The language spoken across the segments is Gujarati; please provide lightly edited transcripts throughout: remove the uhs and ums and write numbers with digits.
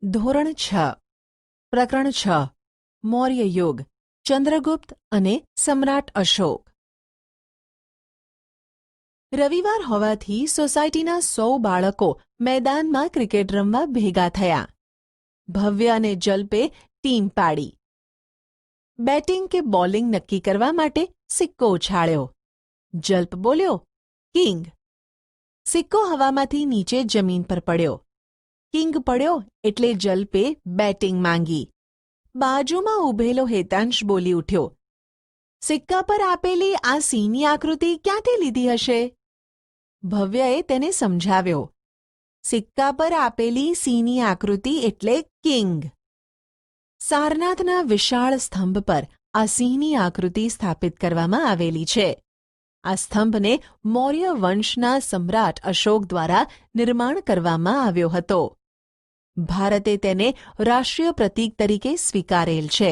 ધોરણ 6 પ્રકરણ 6 મૌર્ય યુગ ચંદ્રગુપ્ત અને સમ્રાટ અશોક. રવિવાર હોવાથી સોસાયટીના 100 બાળકો મેદાનમાં ક્રિકેટ રમવા ભેગા થયા. ભવ્ય અને જલ્પે ટીમ પાડી. બેટિંગ કે બોલિંગ નક્કી કરવા માટે સિક્કો ઉછાળ્યો. જલ્પ બોલ્યો, કિંગ. સિક્કો હવામાંથી નીચે જમીન પર પડ્યો. કિંગ પડ્યો એટલે જલ્પે બેટિંગ માંગી. બાજુમાં ઊભેલો હેતાંશ બોલી ઉઠ્યો, સિક્કા પર આપેલી આ સિંહની આકૃતિ ક્યાંથી લીધી હશે? ભવ્યએ તેને સમજાવ્યો, સિક્કા પર આપેલી સિંહની આકૃતિ એટલે કિંગ. સારનાથના વિશાળ સ્તંભ પર આ સિંહની આકૃતિ સ્થાપિત કરવામાં આવેલી છે. આ સ્તંભને મૌર્ય વંશના સમ્રાટ અશોક દ્વારા નિર્માણ કરવામાં આવ્યો હતો. ભારતે તેને રાષ્ટ્રીય પ્રતીક તરીકે સ્વીકારેલ છે.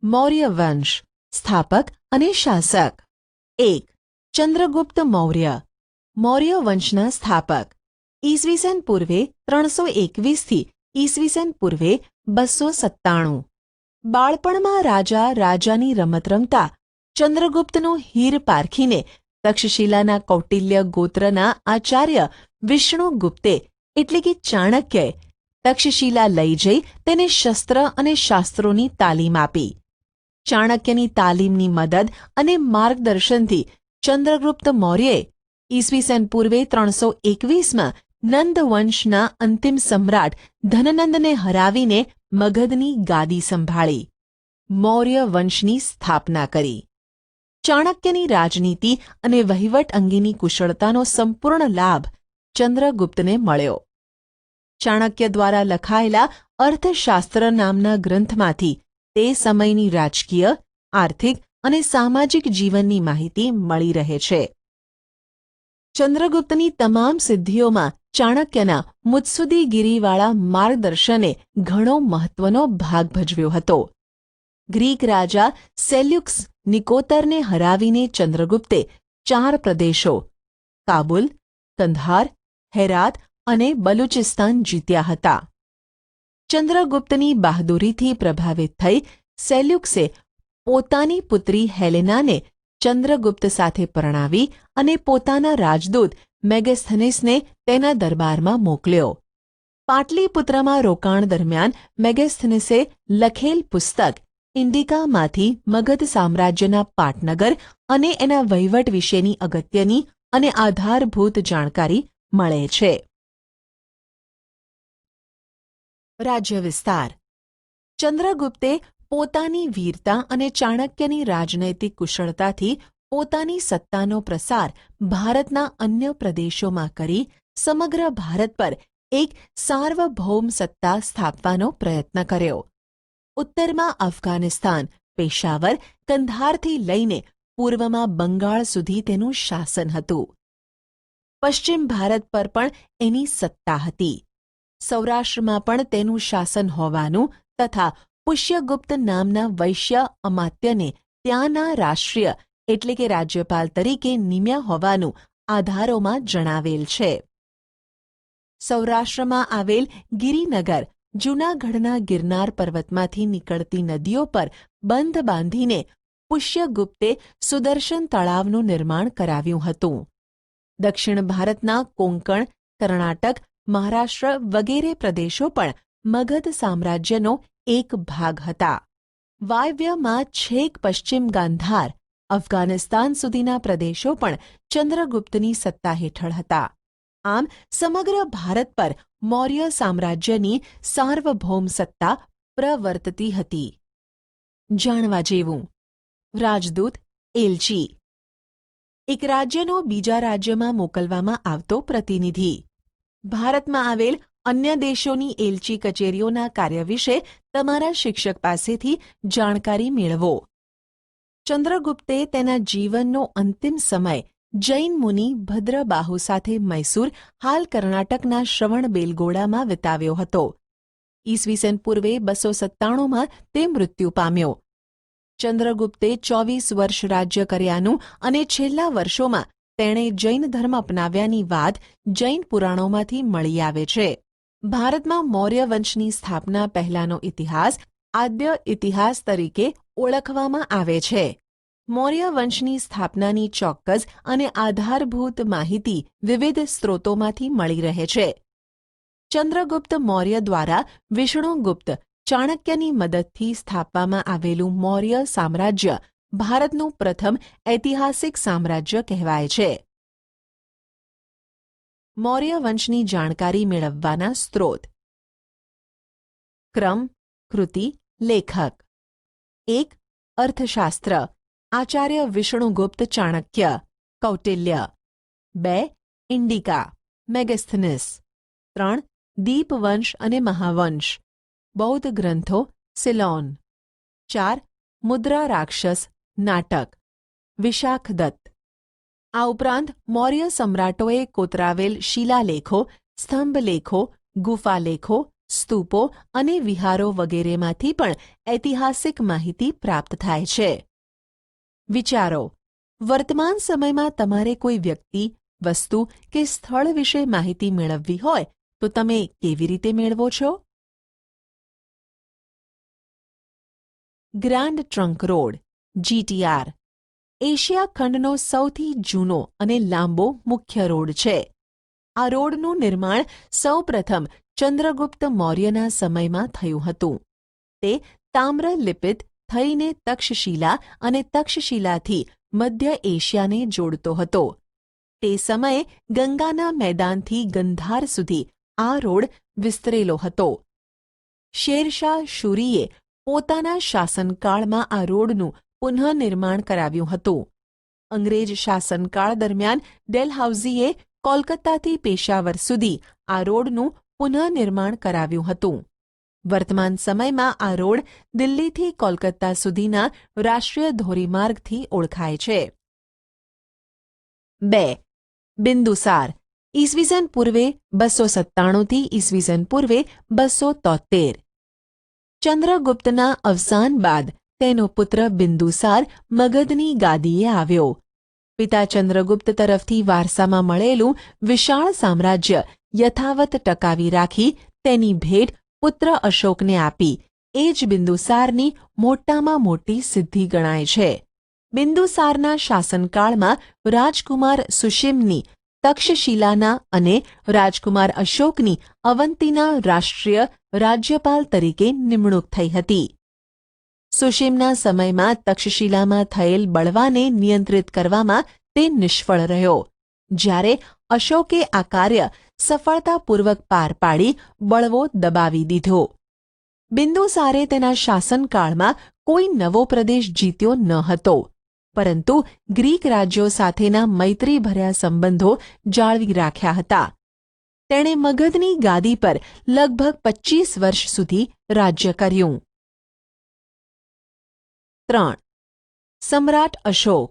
મૌર્ય વંશ, સ્થાપક અને શાસક. 1. ચંદ્રગુપ્ત મૌર્ય, મૌર્ય વંશના સ્થાપક. ઈસવીસન પૂર્વે 321 થી ઈસવીસન પૂર્વે 297. બાળપણમાં રાજાની રમત રમતા ચંદ્રગુપ્તનો હીર પારખીને તક્ષશિલાના કૌટિલ્ય ગોત્રના આચાર્ય વિષ્ણુગુપ્તે એટલે કે ચાણક્યએ તક્ષશિલા લઈ જઈ તેને શસ્ત્ર અને શાસ્ત્રોની તાલીમ આપી. ચાણક્યની તાલીમની મદદ અને માર્ગદર્શનથી ચંદ્રગુપ્ત મૌર્યએ ઈસવીસન પૂર્વે 321માં નંદવંશના અંતિમ સમ્રાટ ધનનંદને હરાવીને મગધની ગાદી સંભાળી. મૌર્ય વંશની સ્થાપના કરી. ચાણક્યની રાજનીતિ અને વહીવટ અંગેની કુશળતાનો સંપૂર્ણ લાભ ચંદ્રગુપ્તને મળ્યો. ચાણક્ય દ્વારા લખાયેલા અર્થશાસ્ત્ર નામના ગ્રંથમાંથી તે સમયની રાજકીય, આર્થિક અને સામાજિક જીવનની માહિતી મળી રહે છે. ચંદ્રગુપ્તની તમામ સિદ્ધિઓમાં ચાણક્યના મુત્સુદ્દીગીરીવાળા માર્ગદર્શને ઘણો મહત્વનો ભાગ ભજવ્યો હતો. ગ્રીક રાજા સેલ્યુકસ નિકોતરને હરાવીને ચંદ્રગુપ્તે 4 પ્રદેશો કાબુલ, કંધાર, હેરાત અને બલુચિસ્તાન જીત્યા હતા. ચંદ્રગુપ્તની બહાદુરીથી પ્રભાવિત થઈ સેલ્યુકસે પોતાની પુત્રી હેલેનાને ચંદ્રગુપ્ત સાથે પરણાવી અને પોતાના રાજદૂત મેગેસ્થનીસને તેના દરબારમાં મોકલ્યો. પાટલીપુત્રમાં રોકાણ દરમિયાન મેગેસ્થનીસે લખેલ પુસ્તક ઇન્ડિકામાંથી મગધ સામ્રાજ્યના પાટનગર અને એના વહીવટ વિશેની અગત્યની અને આધારભૂત જાણકારી મળે છે. રાજ્ય વિસ્તાર. ચંદ્રગુપ્તે પોતાની વીરતા અને ચાણક્યની રાજનૈતિક કુશળતાથી પોતાની સત્તાનો પ્રસાર ભારતના અન્ય પ્રદેશોમાં કરી સમગ્ર ભારત પર એક સાર્વભૌમ સત્તા સ્થાપવાનો પ્રયત્ન કર્યો. ઉત્તરમાં અફઘાનિસ્તાન, પેશાવર, કંધારથી લઈને પૂર્વમાં બંગાળ સુધી તેનું શાસન હતું. પશ્ચિમ ભારત પર પણ એની સત્તા હતી. સૌરાષ્ટ્રમાં પણ તેનું શાસન હોવાનું તથા પુષ્યગુપ્ત નામના વૈશ્ય અમાત્યને ત્યાંના રાષ્ટ્રીય એટલે કે રાજ્યપાલ તરીકે નિમ્યા હોવાનું આધારોમાં જણાવેલ છે. સૌરાષ્ટ્રમાં આવેલ ગિરિનગર જૂનાગઢના ગિરનાર પર્વતમાંથી નીકળતી નદીઓ પર બંધ બાંધીને પુષ્યગુપ્તે સુદર્શન તળાવનું નિર્માણ કરાવ્યું હતું. દક્ષિણ ભારતના કોંકણ, કર્ણાટક, મહારાષ્ટ્ર વગેરે પ્રદેશો પણ મગધ સામ્રાજ્યનો એક ભાગ હતા. વાયવ્યમાં છેક પશ્ચિમ ગાંધાર, અફઘાનિસ્તાન સુધીના પ્રદેશો પણ ચંદ્રગુપ્તની સત્તા હેઠળ હતા. આમ સમગ્ર ભારત પર મૌર્ય સામ્રાજ્યની સાર્વભૌમ સત્તા પ્રવર્તતી હતી. જાણવા જેવું. રાજદૂત, એલચી. એક રાજ્યનો બીજા રાજ્યમાં મોકલવામાં આવતો પ્રતિનિધિ. ભારતમાં આવેલ અન્ય દેશોની એલચી કચેરીઓના કાર્ય વિશે તમારા શિક્ષક પાસેથી જાણકારી મેળવો. ચંદ્રગુપ્તે તેના જીવનનો અંતિમ સમય જૈન મુનિ ભદ્રબાહુ સાથે મૈસૂર, હાલ કર્ણાટકના શ્રવણબેલગોળામાં વિતાવ્યો હતો. ઈસવીસન પૂર્વે 297માં તે મૃત્યુ પામ્યો. ચંદ્રગુપ્તે 24 વર્ષ રાજ્ય કર્યાનું અને છેલ્લા વર્ષોમાં તેણે જૈન ધર્મ અપનાવ્યાની વાત જૈન પુરાણોમાંથી મળી આવે છે. ભારતમાં મૌર્ય વંશની સ્થાપના પહેલાનો ઇતિહાસ આદ્ય ઇતિહાસ તરીકે ઓળખવામાં આવે છે. મૌર્ય વંશની સ્થાપનાની ચોક્કસ અને આધારભૂત માહિતી વિવિધ સ્ત્રોતોમાંથી મળી રહે છે. ચંદ્રગુપ્ત મૌર્ય દ્વારા વિષ્ણુગુપ્ત ચાણક્યની મદદથી સ્થાપવામાં આવેલું મૌર્ય સામ્રાજ્ય ભારતનું પ્રથમ ઐતિહાસિક સામ્રાજ્ય કહેવાય છે. મૌર્ય વંશની જાણકારી મેળવવાના સ્ત્રોત. ક્રમ, કૃતિ, લેખક. 1. અર્થશાસ્ત્ર, આચાર્ય વિષ્ણુગુપ્ત ચાણક્ય, કૌટિલ્ય. 2. ઇન્ડિકા, મેગસ્થનીસ. 3. દીપવંશ અને મહાવંશ, બૌદ્ધ ગ્રંથો, સિલોન. 4. મુદ્રા રાક્ષસ, નાટક, વિશાખદત્ત. આ ઉપરાંત મૌર્ય સમ્રાટોએ કોતરાવેલ શિલાલેખો, સ્તંભલેખો, ગુફાલેખો, સ્તૂપો અને વિહારો વગેરેમાંથી પણ ઐતિહાસિક માહિતી પ્રાપ્ત થાય છે. વિચારો. વર્તમાન સમયમાં તમારે કોઈ વ્યક્તિ, વસ્તુ કે સ્થળ વિશે માહિતી મેળવવી હોય તો તમે કેવી રીતે મેળવો છો? Grand trunk road, GTR, Asia ખંડનો સૌથી જૂનો અને લાંબો મુખ્ય રોડ છે. આ રોડનું નિર્માણ સૌપ્રથમ ચંદ્રગુપ્ત મૌર્યના સમયમાં થયું હતું. તે તામ્રલિપિત થઈને તક્ષશિલા અને તક્ષશિલાથી મધ્ય એશિયાને જોડતો હતો. તે સમયે ગંગાના મેદાનથી ગંધાર સુધી આ રોડ વિસ્તરેલો હતો. શેરશાહ શૂરીએ પોતાના શાસનકાળમાં આ રોડનું પુનઃનિર્માણ કરાવ્યું હતું. અંગ્રેજ શાસનકાળ દરમિયાન ડેલહાઉસીએ કોલકાતાથી પેશાવર સુધી આ રોડનું પુનઃનિર્માણ કરાવ્યું હતું. વર્તમાન સમયમાં આ રોડ દિલ્હીથી કોલકાતા સુધીના રાષ્ટ્રીય ધોરીમાર્ગથી ઓળખાય છે. 2. બિંદુસાર, ઈસવીસન પૂર્વે 297 થી ઈસવીસન પૂર્વે 273. ચંદ્રગુપ્તના અવસાન બાદ તેનો પુત્ર બિંદુસાર મગધની ગાદીએ આવ્યો. પિતા ચંદ્રગુપ્ત તરફથી વારસામાં મળેલું વિશાળ સામ્રાજ્ય યથાવત ટકાવી રાખી તેની ભેટ પુત્ર અશોકને આપી એ જ બિંદુસારની મોટામાં મોટી સિદ્ધિ ગણાય છે. બિંદુસારના શાસનકાળમાં રાજકુમાર સુશીમની તક્ષશિલાના અને રાજકુમાર અશોકની અવંતીના રાષ્ટ્રીય રાજ્યપાલ તરીકે નિમણૂક થઈ હતી. સુશીમના સમયમાં તક્ષશિલામાં થયેલ બળવાને નિયંત્રિત કરવામાં તે નિષ્ફળ રહ્યો. જ્યારે અશોકે આ કાર્ય સફળતાપૂર્વક પાર પાડી બળવો દબાવી દીધો. બિંદુસારે તેના શાસનકાળમાં કોઈ નવો પ્રદેશ જીત્યો ન હતો, પરંતુ ગ્રીક રાજ્યો સાથેના મૈત્રીભર્યા સંબંધો જાળવી રાખ્યા હતા. તેણે મગધની ગાદી પર લગભગ 25 વર્ષ સુધી રાજ્ય કર્યું. 3. સમ્રાટ અશોક,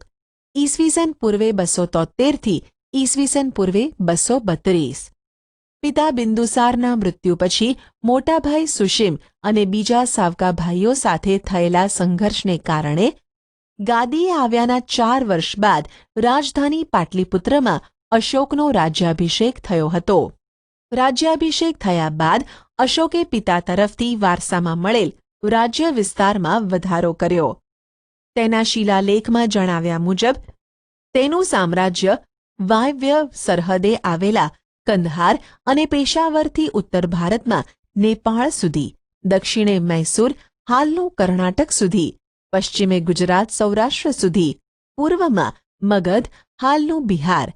ઈસવીસન પૂર્વે 273 થી ઈસવીસન પૂર્વે 232. પિતા બિંદુસારના મૃત્યુ પછી મોટાભાઈ સુશીમ અને બીજા સાવકા ભાઈઓ સાથે થયેલા સંઘર્ષને કારણે ગાદીએ આવ્યાના 4 વર્ષ બાદ રાજધાની પાટલીપુત્રમાં અશોકનો રાજ્યાભિષેક થયો હતો. રાજ્યાભિષેક થયા બાદ અશોકે પિતા તરફથી વારસામાં મળેલ રાજ્ય વિસ્તારમાં વધારો કર્યો. તેના શિલાલેખમાં જણાવ્યા મુજબ તેનું સામ્રાજ્ય વાયવ્ય સરહદે આવેલા કંદહાર અને પેશાવરથી ઉત્તર ભારતમાં નેપાળ સુધી, દક્ષિણે મૈસૂર હાલનું કર્ણાટક સુધી, પશ્ચિમે ગુજરાત સૌરાષ્ટ્ર સુધી, પૂર્વમાં મગધ હાલનું બિહાર,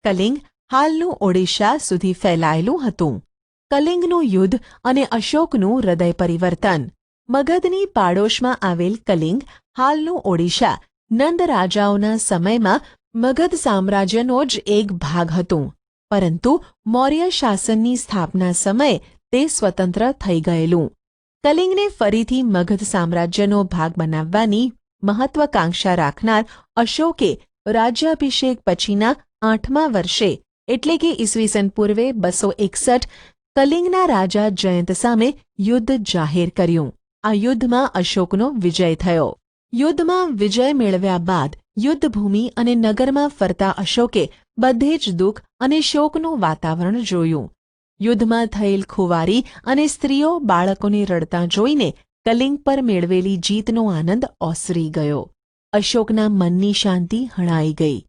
કલિંગ હાલનું ઓડિશા સુધી ફેલાયેલું હતું. કલિંગનું યુદ્ધ અને અશોકનું હૃદય પરિવર્તન. મગધની પાડોશમાં આવેલ કલિંગ હાલનું ઓડિશા નંદ રાજાઓના સમયમાં મગધ સામ્રાજ્યનો જ એક ભાગ હતું, પરંતુ મૌર્ય શાસનની સ્થાપના સમયે તે સ્વતંત્ર થઈ ગયેલું. કલિંગને ફરીથી મગધ સામ્રાજ્યનો ભાગ બનાવવાની મહત્વાકાંક્ષા રાખનાર અશોકે રાજ્યાભિષેક પછીના 8મા વર્ષે એટલે કે ઈસવીસન પૂર્વે 261 કલિંગના રાજા જયંત સામે યુદ્ધ જાહેર કર્યું. આ યુદ્ધમાં અશોકનો વિજય થયો. યુદ્ધમાં વિજય મેળવ્યા બાદ યુદ્ધભૂમિ અને નગરમાં ફરતા અશોકે બધે જ દુઃખ અને શોકનું વાતાવરણ જોયું. યુદ્ધમાં થયેલ ખુવારી અને સ્ત્રીઓ બાળકોને રડતાં જોઈને કલિંગ પર મેળવેલી જીતનો આનંદ ઓસરી ગયો. અશોકના મનની શાંતિ હણાઈ ગઈ.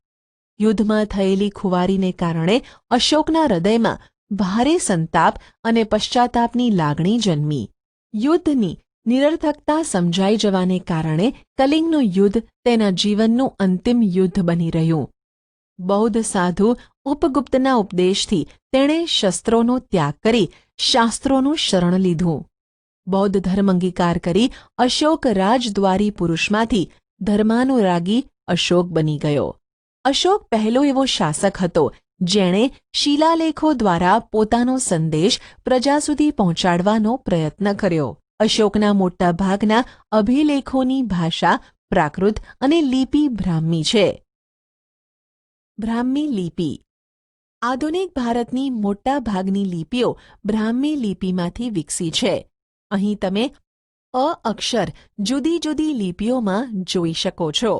યુદ્ધમાં થયેલી ખુવારીને કારણે અશોકના હૃદયમાં ભારે સંતાપ અને પશ્ચાતાપની લાગણી જન્મી. યુદ્ધની નિરર્થકતા સમજાઈ જવાને કારણે કલિંગનું યુદ્ધ તેના જીવનનું અંતિમ યુદ્ધ બની રહ્યું. બૌદ્ધ સાધુ ઉપગુપ્તના ઉપદેશથી તેણે શસ્ત્રોનો ત્યાગ કરી શાસ્ત્રોનું શરણ લીધું. બૌદ્ધ ધર્મ અંગીકાર કરી અશોક રાજદ્વારી પુરુષમાંથી ધર્માનુરાગી અશોક બની ગયો. અશોક પહેલો એવો શાસક હતો જેણે શિલાલેખો દ્વારા પોતાનો સંદેશ પ્રજા સુધી પહોંચાડવાનો પ્રયત્ન કર્યો. અશોકના મોટા ભાગના અભિલેખોની ભાષા પ્રાકૃત અને લિપિ બ્રાહ્મી છે. બ્રાહ્મી લિપિ આધુનિક ભારતની મોટા ભાગની લિપિઓ બ્રાહ્મી લિપિમાંથી વિકસી છે. અહીં તમે અ અક્ષર જુદી જુદી લિપિઓમાં જોઈ શકો છો.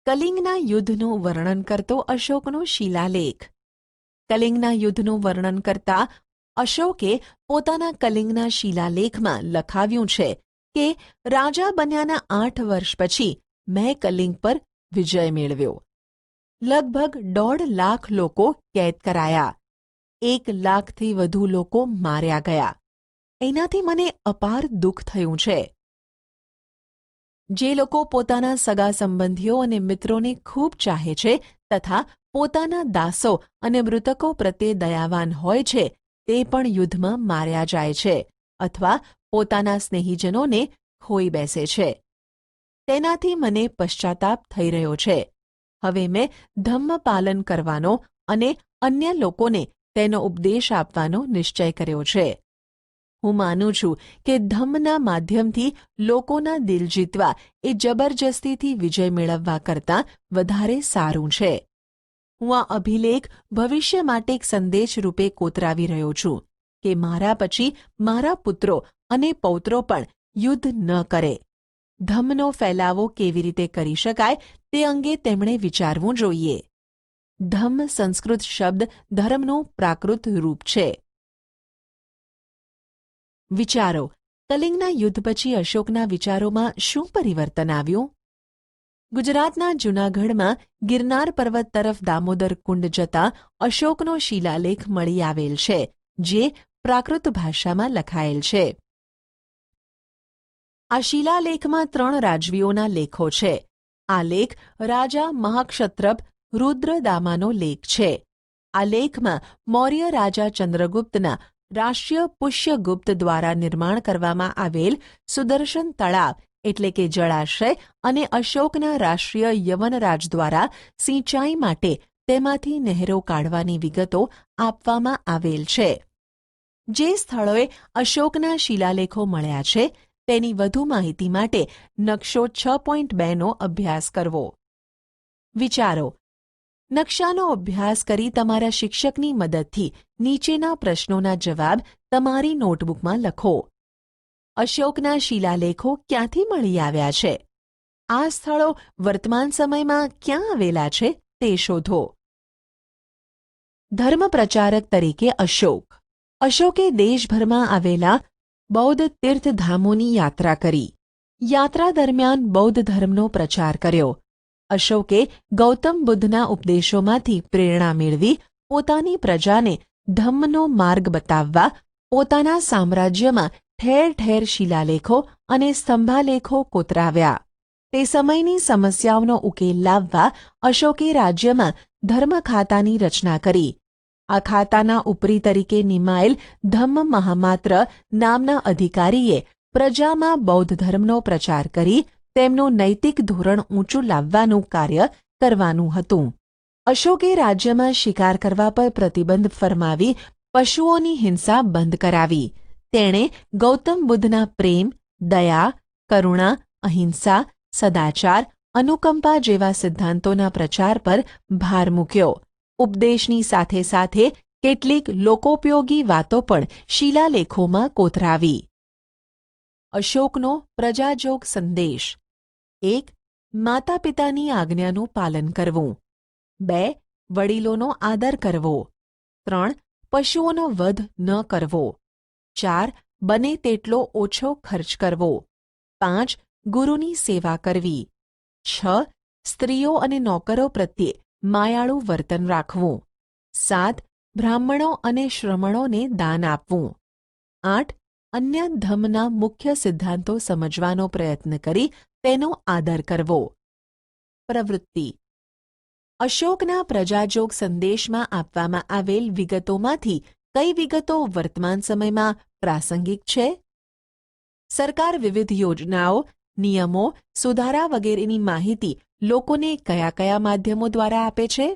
કલિંગના યુદ્ધનું વર્ણન કરતો અશોકનો શિલાલેખ. કલિંગના યુદ્ધનું વર્ણન કરતા અશોકે પોતાના કલિંગના શિલાલેખમાં લખાવ્યું છે કે રાજા બન્યાના 8 વર્ષ પછી મેં કલિંગ પર વિજય મેળવ્યો. લગભગ 1.5 લાખ લોકો કેદ કરાયા. 1 લાખથી વધુ લોકો માર્યા ગયા. એનાથી મને અપાર દુઃખ થયું છે. જે લોકો પોતાના સગા સંબંધીઓ અને મિત્રોને ખૂબ ચાહે છે તથા પોતાના દાસો અને મૃતકો પ્રત્યે દયાવાન હોય છે તે પણ યુદ્ધમાં માર્યા જાય છે અથવા પોતાના સ્નેહીજનોને ખોઈ બેસે છે. તેનાથી મને પશ્ચાતાપ થઈ રહ્યો છે. હવે મેં ધમ્મ પાલન કરવાનો અને અન્ય લોકોને તેનો ઉપદેશ આપવાનો નિશ્ચય કર્યો છે. હું માનું છું કે ધમ્મના માધ્યમથી લોકોના દિલ જીતવા એ જબરજસ્તીથી વિજય મેળવવા કરતાં વધારે સારું છે. હું આ અભિલેખ ભવિષ્ય માટે એક સંદેશ રૂપે કોતરાવી રહ્યો છું કે મારા પછી મારા પુત્રો અને પૌત્રો પણ યુદ્ધ ન કરે. ધમ્મનો ફેલાવો કેવી રીતે કરી શકાય તે અંગે તેમણે વિચારવું જોઈએ. ધમ્મ સંસ્કૃત શબ્દ ધર્મનું પ્રાકૃત રૂપ છે. વિચારો. કલિંગના યુદ્ધ પછી અશોકના વિચારોમાં શું પરિવર્તન આવ્યું? ગુજરાતના જૂનાગઢમાં ગિરનાર પર્વત તરફ દામોદર કુંડ જતા અશોકનો શિલાલેખ મળી આવેલ છે જે પ્રાકૃત ભાષામાં લખાયેલ છે. આ શિલાલેખમાં 3 રાજવીઓના લેખો છે. આ લેખ રાજા મહાક્ષત્રપ રુદ્રદામાનો લેખ છે. આ લેખમાં મૌર્ય રાજા ચંદ્રગુપ્તના રાષ્ટ્રીય પુષ્યગુપ્ત દ્વારા નિર્માણ કરવામાં આવેલ સુદર્શન તળાવ એટલે કે જળાશય અને અશોકના રાષ્ટ્રીય યવનરાજ દ્વારા સિંચાઈ માટે તેમાંથી નહેરો કાઢવાની વિગતો આપવામાં આવેલ છે. જે સ્થળોએ અશોકના શિલાલેખો મળ્યા છે તેની વધુ માહિતી માટે નકશો 6.2નો અભ્યાસ કરવો. વિચારો. નકશાનો અભ્યાસ કરી તમારા શિક્ષકની મદદથી નીચેના પ્રશ્નોના જવાબ તમારી નોટબુકમાં લખો. અશોકના શિલાલેખો ક્યાંથી મળી આવ્યા છે? આ સ્થળો વર્તમાન સમયમાં ક્યાં આવેલા છે તે શોધો. ધર્મ પ્રચારક તરીકે અશોક. અશોકે દેશભરમાં આવેલા બૌદ્ધ તીર્થધામોની યાત્રા કરી. યાત્રા દરમિયાન બૌદ્ધ ધર્મનો પ્રચાર કર્યો. અશોકે ગૌતમ બુદ્ધના ઉપદેશોમાંથી પ્રેરણા મેળવી પોતાની પ્રજાને ધમ્મનો માર્ગ બતાવવા પોતાના સામ્રાજ્યમાં ઠેર ઠેર શિલાલેખો અને સ્તંભાલેખો કોતરાવ્યા. તે સમયની સમસ્યાઓનો ઉકેલ લાવવા અશોકે રાજ્યમાં ધર્મ ખાતાની રચના કરી. આ ખાતાના ઉપરી તરીકે નિમાયેલ ધમ્મ મહામાત્ર નામના અધિકારીએ પ્રજામાં બૌદ્ધ ધર્મનો પ્રચાર કરી તેમનું નૈતિક ધોરણ ઊંચું લાવવાનું કાર્ય કરવાનું હતું. અશોકે રાજ્યમાં શિકાર કરવા પર પ્રતિબંધ ફરમાવી પશુઓની હિંસા બંધ કરાવી. તેણે ગૌતમ બુદ્ધના પ્રેમ, દયા, કરુણા, અહિંસા, સદાચાર, અનુકંપા જેવા સિદ્ધાંતોના પ્રચાર પર ભાર મૂક્યો. ઉપદેશની સાથે સાથે કેટલીક લોકોપયોગી વાતો પણ શિલાલેખોમાં કોતરાવી. અશોકનો પ્રજાજોગ સંદેશ. 1. માતા પિતાની આજ્ઞાનું પાલન કરવું. 2. વડીલોનો આદર કરવો. 3. પશુઓનો વધ ન કરવો. 4. બને તેટલો ઓછો ખર્ચ કરવો. 5. ગુરુની સેવા કરવી. 6. સ્ત્રીઓ અને નોકરો પ્રત્યે માયાળું વર્તન રાખવું. 7. બ્રાહ્મણો અને શ્રમણોને દાન આપવું. 8. અન્ય ધર્મના મુખ્ય સિદ્ધાંતો સમજવાનો પ્રયત્ન કરી તેનો આદર કરવો. પ્રવૃત્તિ. અશોકના પ્રજાજોગ સંદેશમાં આપવામાં આવેલ વિગતોમાંથી કઈ વિગતો વર્તમાન સમયમાં પ્રાસંગિક છે? સરકાર વિવિધ યોજનાઓ, નિયમો, સુધારા વગેરેની માહિતી લોકોને કયા કયા માધ્યમો દ્વારા આપે છે?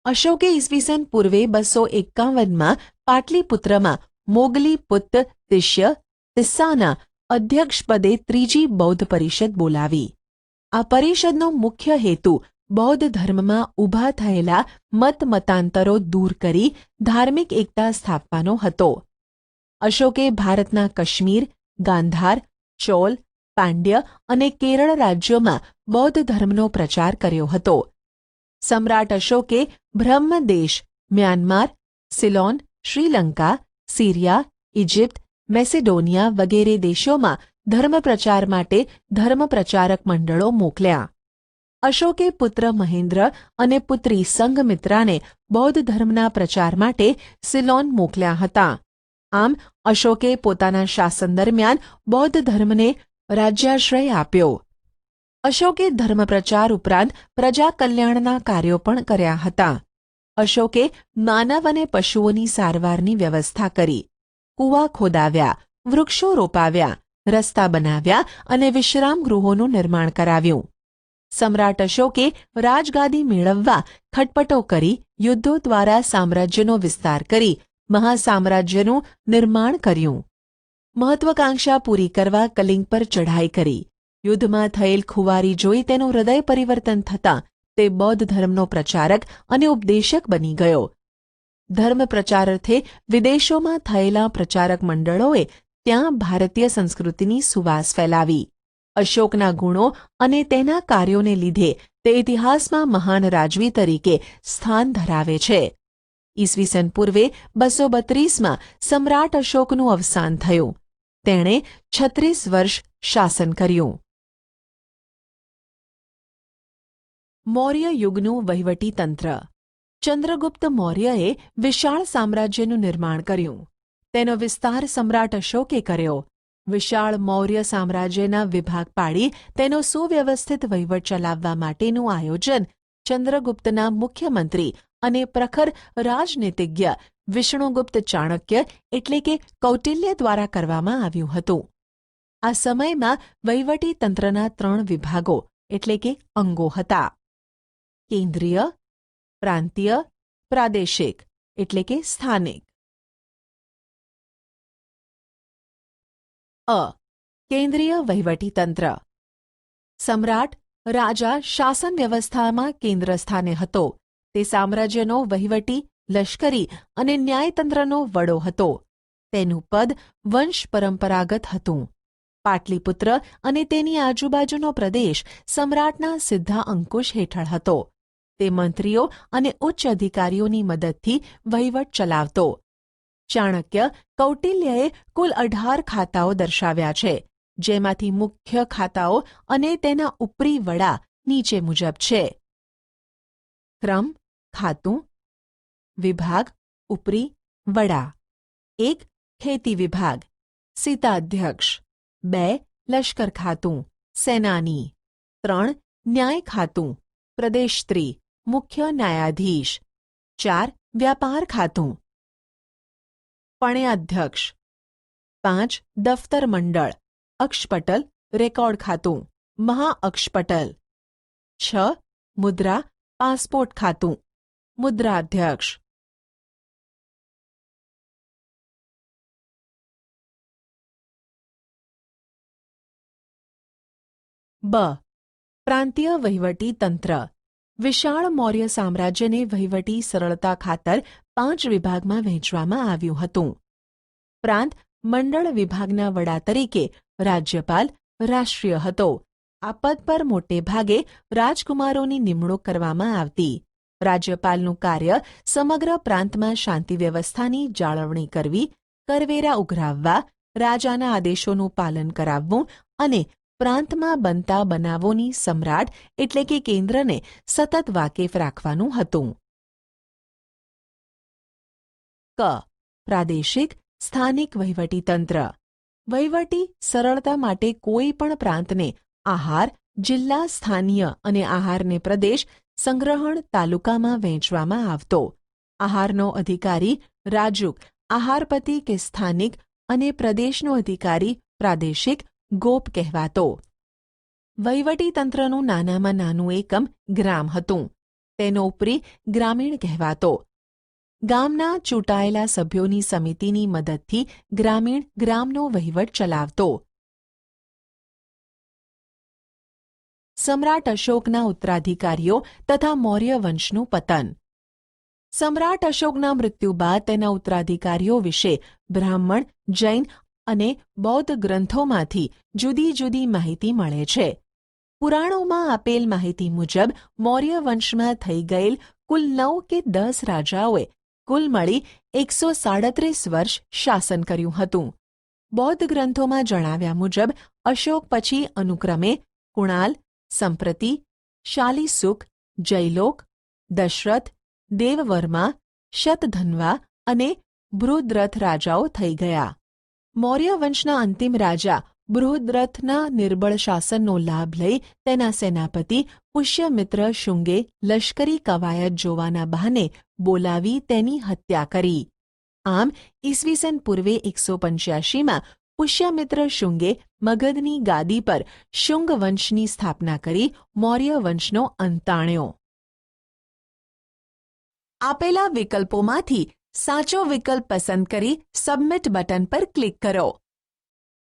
અશોકે ઈસવીસન પૂર્વે 251માં પાટલીપુત્રમાં મોગલી પુત્ર તિસ્સાના અધ્યક્ષપદે ત્રીજી બૌદ્ધ પરિષદ બોલાવી. આ પરિષદનો મુખ્ય હેતુ બૌદ્ધ ધર્મમાં ઊભા થયેલા મતાંતરો દૂર કરી ધાર્મિક એકતા સ્થાપવાનો હતો. અશોકે ભારતના કાશ્મીર, ગાંધાર, ચોલ, પાંડ્ય અને કેરળ રાજ્યોમાં બૌદ્ધ ધર્મનો પ્રચાર કર્યો હતો. સમ્રાટ અશોકે Brahmadesh, Myanmar, Ceylon, Sri Lanka, Syria, Egypt, Macedonia વગેરે દેશોમાં ધર્મપ્રચાર માટે ધર્મપ્રચારક મંડળો મોકલ્યા. અશોકે પુત્ર મહેન્દ્ર અને પુત્રી સંઘમિત્રાને બૌદ્ધ ધર્મના પ્રચાર માટે સિલોન મોકલ્યા હતા. આમ અશોકે પોતાના શાસન દરમિયાન બૌદ્ધ ધર્મને રાજ્યાશ્રય આપ્યો. અશોકે ધર્મપ્રચાર ઉપરાંત પ્રજા કલ્યાણના કાર્યો પણ કર્યા હતા. અશોકે માનવ અને પશુઓની સારવારની વ્યવસ્થા કરી. કૂવા ખોદાવ્યા, વૃક્ષો રોપાવ્યા, રસ્તા બનાવ્યા અને વિશ્રામ ગૃહોનું નિર્માણ કરાવ્યું. સમ્રાટ અશોકે રાજગાદી મેળવવા ખટપટો કરી યુદ્ધો દ્વારા સામ્રાજ્યનો વિસ્તાર કરી મહાસામ્રાજ્યનું નિર્માણ કર્યું. મહત્વાકાંક્ષા પૂરી કરવા કલિંગ પર ચઢાઈ કરી. યુદ્ધમાં થયેલ ખુવારી જોઈ તેનું હૃદય પરિવર્તન થતાં તે બૌદ્ધ ધર્મનો પ્રચારક અને ઉપદેશક બની ગયો. ધર્મ પ્રચારાર્થે વિદેશોમાં થયેલા પ્રચારક મંડળોએ ત્યાં ભારતીય સંસ્કૃતિની સુવાસ ફેલાવી. અશોકના ગુણો અને તેના કાર્યોને લીધે તે ઇતિહાસમાં મહાન રાજવી તરીકે સ્થાન ધરાવે છે. ઈસવીસન પૂર્વે 232માં સમ્રાટ અશોકનું અવસાન થયું. તેણે 36 વર્ષ શાસન કર્યું. મૌર્ય યુગનું વહીવટી તંત્ર. ચંદ્રગુપ્ત મૌર્યએ વિશાળ સામ્રાજ્યનું નિર્માણ કર્યું. તેનો વિસ્તાર સમ્રાટ અશોકે કર્યો. વિશાળ મૌર્ય સામ્રાજ્યના વિભાગ પાડી તેનો સુવ્યવસ્થિત વહીવટ ચલાવવા માટેનું આયોજન ચંદ્રગુપ્તના મુખ્યમંત્રી અને પ્રખર રાજનીતિજ્ઞ વિષ્ણુગુપ્ત ચાણક્ય એટલે કે કૌટિલ્ય દ્વારા કરવામાં આવ્યું હતું. આ સમયમાં વહીવટી તંત્રના 3 વિભાગો એટલે કે અંગો હતા. કેન્દ્રીય, પ્રાંતીય, પ્રાદેશિક એટલે કે સ્થાનિક. અ. કેન્દ્રીય વહીવટીતંત્ર. સમ્રાટ રાજા શાસન વ્યવસ્થામાં કેન્દ્ર સ્થાને હતો. તે સામ્રાજ્યનો વહીવટી, લશ્કરી અને ન્યાયતંત્રનો વડો હતો. તેનું પદ વંશ પરંપરાગત હતું. પાટલીપુત્ર અને તેની આજુબાજુનો પ્રદેશ સમ્રાટના સીધા અંકુશ હેઠળ હતો. તે મંત્રીઓ અને ઉચ્ચ અધિકારીઓની મદદથી વહીવટ ચલાવતો. ચાણક્ય, કૌટિલ્યએ કુલ 18 ખાતાઓ દર્શાવ્યા છે, જેમાંથી મુખ્ય ખાતાઓ અને તેના ઉપરી વડા નીચે મુજબ છે. ક્રમ, ખાતું, વિભાગ, ઉપરી, વડા. 1. ખેતી વિભાગ, સીતાધ્યક્ષ. 2. લશ્કર ખાતું, સેનાની. 3. ન્યાય ખાતું, પ્રદેશત્રી, મુખ્ય ન્યાયાધીશ. 4. વ્યાપાર ખાતું, પણ્યાધ્યક્ષ. 5. દફતર મંડળ, અક્ષપટલ, રેકોર્ડ ખાતું, મહાઅક્ષપટલ. 6. મુદ્રા, પાસપોર્ટ ખાતું, મુદ્રાધ્યક્ષ. બ. પ્રાંતીય વહીવટી તંત્ર. વિશાળ મૌર્ય સામ્રાજ્યને વહીવટી સરળતા ખાતર 5 વિભાગમાં વહેંચવામાં આવ્યું હતું. પ્રાંત મંડળ વિભાગના વડા તરીકે રાજ્યપાલ રાષ્ટ્રીય હતો. આ પદ પર મોટે ભાગે રાજકુમારોની નિમણૂક કરવામાં આવતી. રાજ્યપાલનું કાર્ય સમગ્ર પ્રાંતમાં શાંતિ વ્યવસ્થાની જાળવણી કરવી, કરવેરા ઉઘરાવવા, રાજાના આદેશોનું પાલન કરાવવું અને પ્રાંતમાં બનતા બનાવોની સમ્રાટ એટલે કે કેન્દ્રને સતત વાકેફ રાખવાનું હતું. ક. પ્રાદેશિક સ્થાનિક વહીવટીતંત્ર. વહીવટી સરળતા માટે કોઈ પણ પ્રાંતને આહાર, જિલ્લા સ્થાનીય અને આહારને પ્રદેશ સંગ્રહણ તાલુકામાં વહેંચવામાં આવતો. આહારનો અધિકારી રાજુક, આહારપતિ કે સ્થાનિક અને પ્રદેશનો અધિકારી પ્રાદેશિક ગોપ કહેવાતો. વહીવટીતંત્રનું નાનામાં નાનું એકમ ગ્રામ હતું. તેનો ઉપરી ગ્રામીણ કહેવાતો. ગામના ચૂંટાયેલા સભ્યોની સમિતિની મદદથી ગ્રામીણ ગ્રામનો વહીવટ ચલાવતો. સમ્રાટ અશોકના ઉત્તરાધિકારીઓ તથા મૌર્ય વંશનું પતન. સમ્રાટ અશોકના મૃત્યુ બાદ તેના ઉત્તરાધિકારીઓ વિશે બ્રાહ્મણ, જૈન અને બૌદ્ધ ગ્રંથોમાંથી જુદી જુદી માહિતી મળે છે. પુરાણોમાં આપેલ માહિતી મુજબ મૌર્ય વંશમાં થઈ ગયેલ કુલ 9 કે 10 રાજાઓએ કુલ મળી 137 વર્ષ શાસન કર્યું હતું. બૌદ્ધ ગ્રંથોમાં જણાવ્યા મુજબ અશોક પછી અનુક્રમે કુણાલ, સંપ્રતિ, શાલિસુક, જયલોક, દશરથ, દેવવર્મા, શતધન્વા અને બૃહદ્રથ રાજાઓ થઈ ગયા. મૌર્ય વંશના અંતિમ રાજા બૃહદ્રથના નિર્બળ શાસનનો લાભ લઈ તેના સેનાપતિ પુષ્યમિત્ર શુંગે લશ્કરી કવાયત જોવાના બહાને બોલાવી તેની હત્યા કરી. આમ ઈસવીસન પૂર્વે 185માં પુષ્યમિત્ર શુંગે મગધની ગાદી પર શુંગ વંશની સ્થાપના કરી મૌર્ય વંશનો અંત આણ્યો. આપેલા વિકલ્પોમાંથી સાચો વિકલ્પ પસંદ કરી સબમિટ બટન પર ક્લિક કરો.